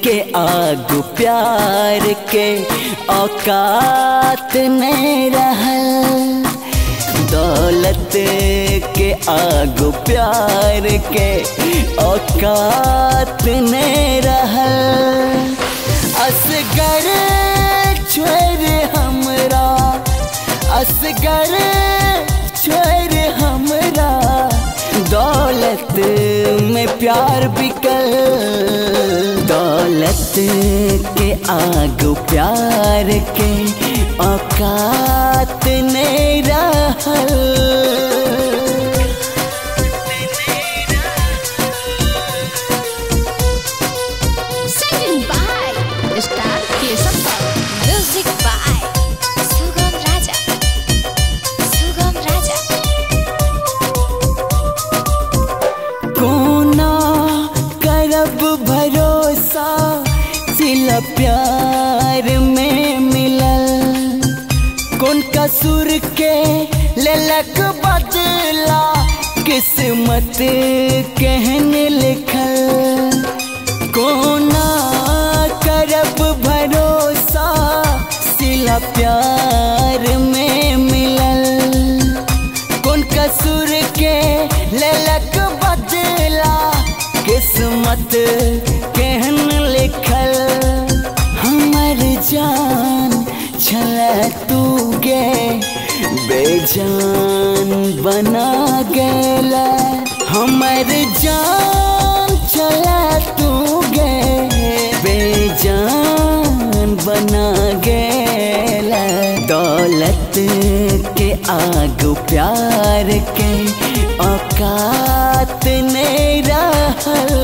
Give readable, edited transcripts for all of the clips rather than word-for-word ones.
के आग प्यार के औकात नहीं रहल। दौलत के आग प्यार के औकात नहीं रहल। असगर छोड़ हमरा, असगर छोड़ हमरा, दौलत में प्यार बिकल। दौलत के आग प्यार के औकात नहीं रहल। Singing by Star Kesam, music by Sugam Raja, Sugam Raja। कोना करब भरोसा सिला प्यार में मिलल। कौन कसूर के लेलक बदला किस्मत कहने लिखल। कोना करब भरोसा सिला प्यार में मिलल। कौन कसूर के लेलक बदला किस्मत कहन लिखल। हमर जान छल तू गे बेजान बना गेला। हमर जान छल तू गे बेजान बना गेला। दौलत के आग प्यार के औकात नहीं रहल।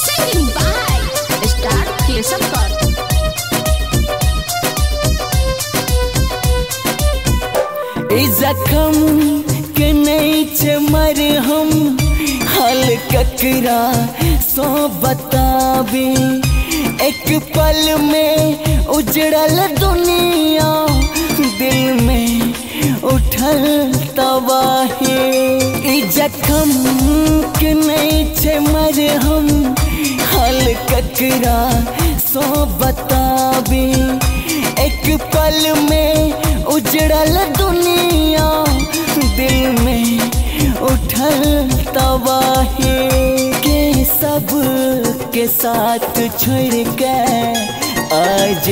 Singing by Star Kesam। ई जखम के नहीं छे मरहम, हाल ककरा सो बताबी। एक पल में उजड़ल दुनिया, दिल में उठल तबाही। ई जखम के नहीं छे मरहम, हाल ककरा सो बताबी। एक पल में उजड़ल दुनिया, दिल में उठल तबाही। के सब के साथ छोड़ के आज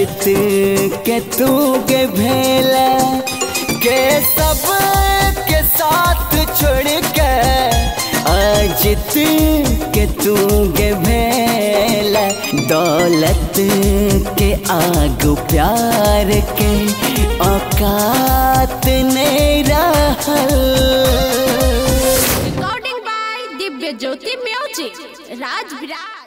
के तू के भेला। के सब के साथ छोड़ के आज के तू के भेला। दौलत के आग प्यार के औकात नहीं रहल। Recording by Divya Jyoti Music, Raj Virat।